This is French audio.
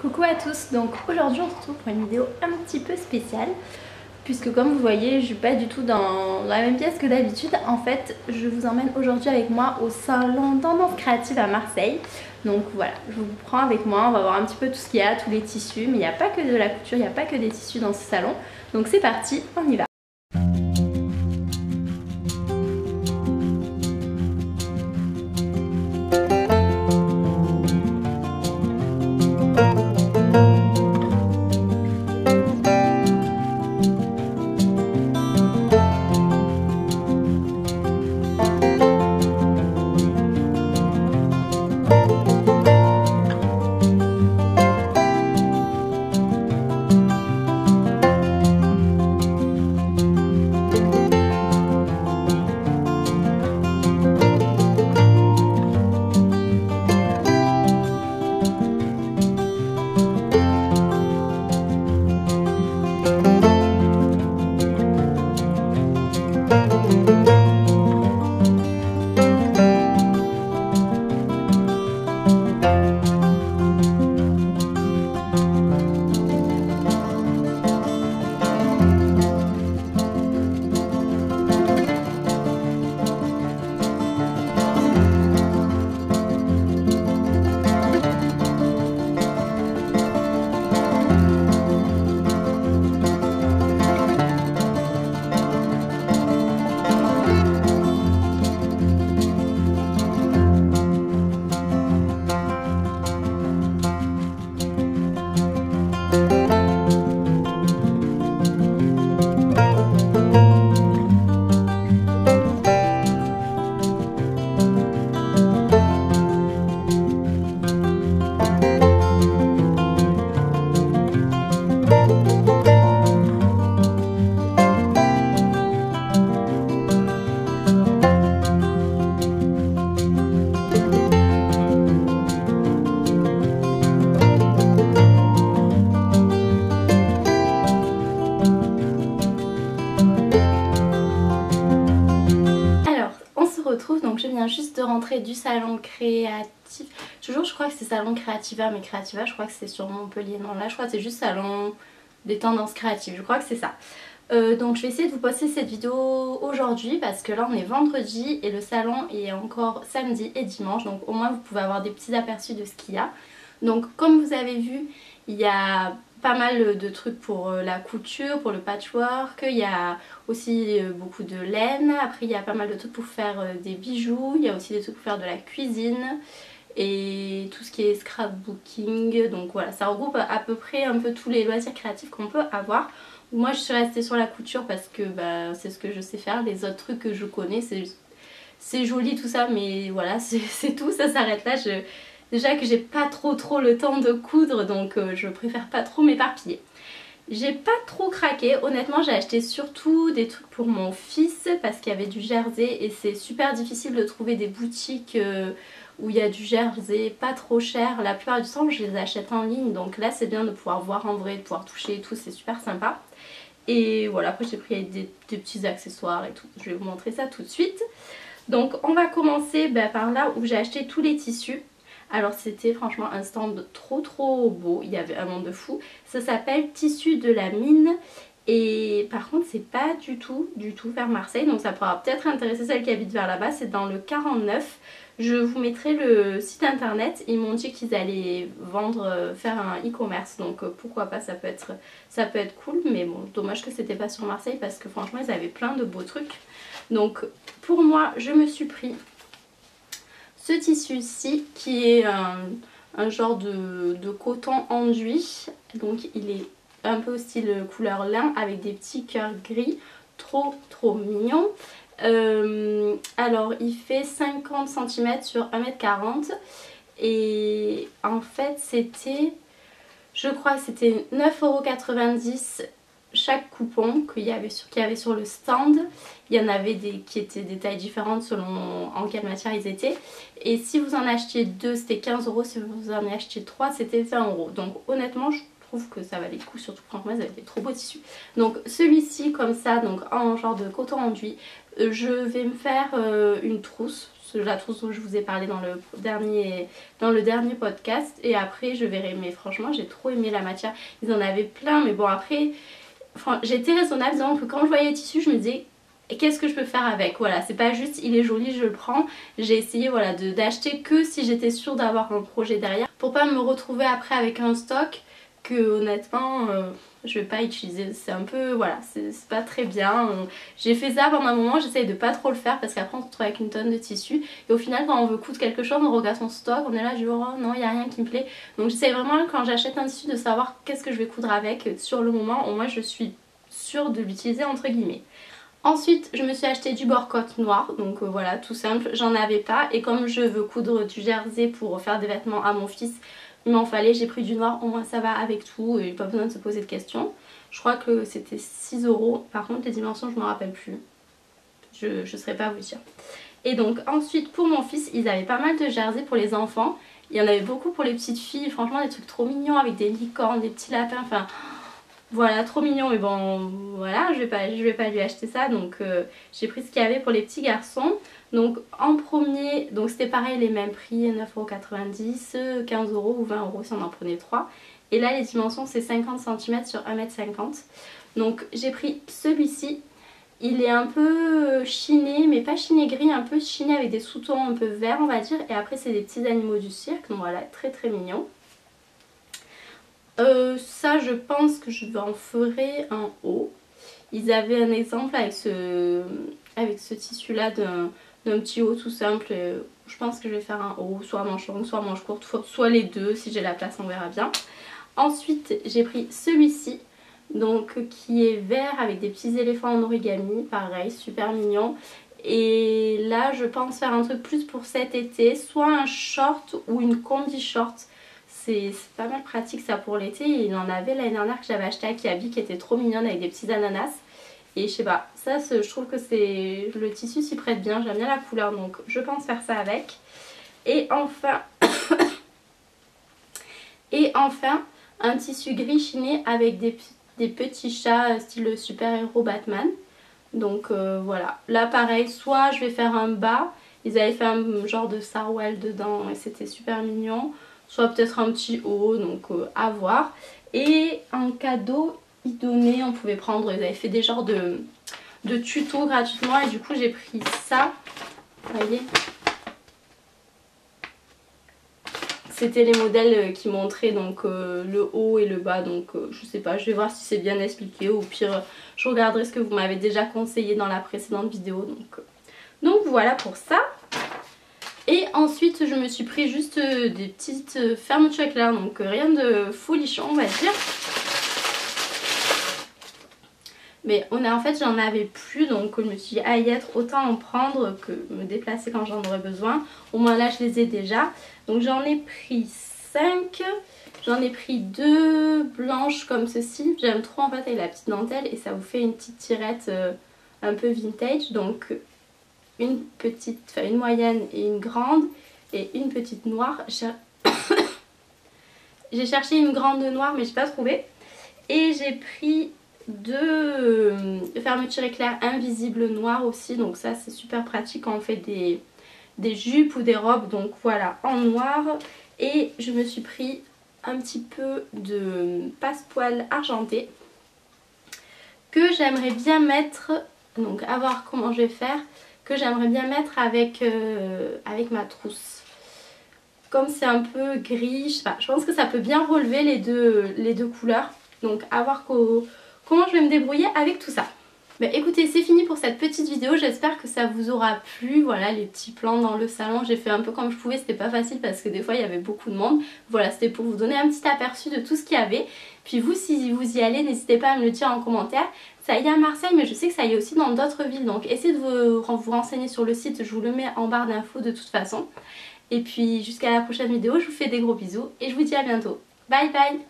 Coucou à tous, donc aujourd'hui on se retrouve pour une vidéo un petit peu spéciale puisque comme vous voyez je suis pas du tout dans la même pièce que d'habitude. En fait je vous emmène aujourd'hui avec moi au salon Tendance Créative à Marseille. Donc voilà, je vous prends avec moi, on va voir un petit peu tout ce qu'il y a, tous les tissus, mais il n'y a pas que de la couture, il n'y a pas que des tissus dans ce salon. Donc c'est parti, on y va. Donc je viens juste de rentrer du salon créatif. Toujours je crois que c'est salon Créativa, mais Créativa je crois que c'est sur Montpellier. Non là je crois que c'est juste salon des tendances créatives, je crois que c'est ça. Donc je vais essayer de vous poster cette vidéo aujourd'hui parce que là on est vendredi et le salon est encore samedi et dimanche. Donc au moins vous pouvez avoir des petits aperçus de ce qu'il y a. Donc comme vous avez vu, il y a pas mal de trucs pour la couture, pour le patchwork, il y a aussi beaucoup de laine, après il y a pas mal de trucs pour faire des bijoux, il y a aussi des trucs pour faire de la cuisine et tout ce qui est scrapbooking. Donc voilà, ça regroupe à peu près un peu tous les loisirs créatifs qu'on peut avoir. Moi je suis restée sur la couture parce que bah, c'est ce que je sais faire, les autres trucs que je connais c'est joli tout ça, mais voilà c'est tout, ça s'arrête là. Déjà que j'ai pas trop le temps de coudre, donc je préfère pas trop m'éparpiller. J'ai pas trop craqué, honnêtement j'ai acheté surtout des trucs pour mon fils parce qu'il y avait du jersey et c'est super difficile de trouver des boutiques où il y a du jersey pas trop cher. La plupart du temps je les achète en ligne, donc là c'est bien de pouvoir voir en vrai, de pouvoir toucher et tout, c'est super sympa. Et voilà, après j'ai pris des petits accessoires et tout, je vais vous montrer ça tout de suite. Donc on va commencer par là où j'ai acheté tous les tissus. Alors c'était franchement un stand trop beau, il y avait un monde de fou. Ça s'appelle Tissus de la Mine et par contre c'est pas du tout vers Marseille. Donc ça pourra peut-être intéresser celles qui habitent vers là-bas, c'est dans le 49. Je vous mettrai le site internet, ils m'ont dit qu'ils allaient vendre, faire un e-commerce. Donc pourquoi pas, ça peut être cool. Mais bon, dommage que c'était pas sur Marseille parce que franchement ils avaient plein de beaux trucs. Donc pour moi je me suis pris ce tissu-ci qui est un genre de coton enduit. Donc il est un peu au style couleur lin avec des petits cœurs gris. Trop mignon. Alors il fait 50 cm sur 1m40 et en fait c'était, je crois que c'était 9,90 € chaque coupon qu'il y avait sur le stand. Il y en avait des qui étaient des tailles différentes selon en quelle matière ils étaient. Et si vous en achetiez deux, c'était 15 €. Si vous en achetiez trois, c'était 20 €. Donc honnêtement, je trouve que ça valait le coup, surtout franchement ils avaient des trop beaux tissus. Donc celui-ci comme ça, donc en genre de coton enduit, je vais me faire une trousse, la trousse dont je vous ai parlé dans le dernier podcast, et après je verrai. Mais franchement j'ai trop aimé la matière, ils en avaient plein, mais bon après j'étais raisonnable, disons que quand je voyais les tissus je me disais qu'est-ce que je peux faire avec, voilà, c'est pas juste il est joli je le prends. J'ai essayé voilà d'acheter que si j'étais sûre d'avoir un projet derrière, pour pas me retrouver après avec un stock que honnêtement je vais pas utiliser. C'est un peu, voilà, c'est pas très bien. J'ai fait ça pendant un moment, j'essaye de pas trop le faire parce qu'après on se retrouve avec une tonne de tissus et au final quand on veut coudre quelque chose on regarde son stock, on est là du oh non il y a rien qui me plaît. Donc j'essaye vraiment quand j'achète un tissu de savoir qu'est-ce que je vais coudre avec sur le moment, au moins je suis sûre de l'utiliser entre guillemets. Ensuite je me suis acheté du bord-côte noir, donc voilà, tout simple, j'en avais pas et comme je veux coudre du jersey pour faire des vêtements à mon fils, il m'en fallait, j'ai pris du noir, au moins ça va avec tout et pas besoin de se poser de questions. Je crois que c'était 6 €, par contre les dimensions je me rappelle plus, je saurais pas vous dire. Et donc ensuite pour mon fils, ils avaient pas mal de jerseys pour les enfants, il y en avait beaucoup pour les petites filles, franchement des trucs trop mignons avec des licornes, des petits lapins, enfin... Voilà, trop mignon, mais bon, voilà, je vais pas lui acheter ça, donc j'ai pris ce qu'il y avait pour les petits garçons. Donc en premier, donc c'était pareil, les mêmes prix, 9,90 €, 15 € ou 20 € si on en prenait 3. Et là les dimensions c'est 50 cm sur 1,50 m. Donc j'ai pris celui-ci, il est un peu chiné, mais pas chiné gris, un peu chiné avec des sous-tons un peu verts on va dire. Et après c'est des petits animaux du cirque, donc voilà, très très mignon. Ça je pense que je en ferai un haut. Ils avaient un exemple avec ce tissu là d'un petit haut tout simple. Je pense que je vais faire un haut, soit manche longue, soit manche courte, soit les deux, si j'ai la place on verra bien. Ensuite j'ai pris celui-ci, donc qui est vert avec des petits éléphants en origami, pareil, super mignon. Et là je pense faire un truc plus pour cet été, soit un short ou une combi short. C'est pas mal pratique ça pour l'été. Il en avait l'année dernière que j'avais acheté à Kiabi qui était trop mignonne avec des petits ananas. Et je sais pas, ça je trouve que c'est le tissu s'y prête bien, j'aime bien la couleur donc je pense faire ça avec. Et enfin, un tissu gris chiné avec des petits chats style super-héros Batman. Donc voilà, là pareil, soit je vais faire un bas, ils avaient fait un genre de sarouel dedans et c'était super mignon. Soit peut-être un petit haut, donc à voir. Et en cadeau, ils donnaient, on pouvait prendre, ils avaient fait des genres de tutos gratuitement. Et du coup j'ai pris ça, vous voyez. C'était les modèles qui montraient donc le haut et le bas, donc je sais pas, je vais voir si c'est bien expliqué. Au pire, je regarderai ce que vous m'avez déjà conseillé dans la précédente vidéo. Donc voilà pour ça. Et ensuite je me suis pris juste des petites fermetures éclairs, donc rien de folichon on va dire. Mais en fait j'en avais plus, donc je me suis dit à y être autant en prendre que me déplacer quand j'en aurais besoin. Au moins là je les ai déjà. Donc j'en ai pris 5. J'en ai pris 2 blanches comme ceci. J'aime trop en fait avec la petite dentelle et ça vous fait une petite tirette un peu vintage. Donc une petite, enfin une moyenne et une grande et une petite noire. J'ai cherché une grande noire mais j'ai pas trouvé. Et j'ai pris 2 fermetures éclairs invisibles noires aussi, donc ça c'est super pratique quand on fait des jupes ou des robes, donc voilà, en noir. Et je me suis pris un petit peu de passepoil argenté que j'aimerais bien mettre, donc à voir comment je vais faire, que j'aimerais bien mettre avec ma trousse. Comme c'est un peu gris, je sais pas, je pense que ça peut bien relever les deux couleurs. Donc à voir comment je vais me débrouiller avec tout ça. Mais écoutez, c'est fini pour cette petite vidéo, j'espère que ça vous aura plu. Voilà les petits plans dans le salon, j'ai fait un peu comme je pouvais, c'était pas facile parce que des fois il y avait beaucoup de monde. Voilà, c'était pour vous donner un petit aperçu de tout ce qu'il y avait. Puis vous, si vous y allez, n'hésitez pas à me le dire en commentaire. Ça y est à Marseille, mais je sais que ça y est aussi dans d'autres villes, donc essayez de vous renseigner sur le site, je vous le mets en barre d'infos de toute façon. Et puis jusqu'à la prochaine vidéo, je vous fais des gros bisous et je vous dis à bientôt. Bye bye!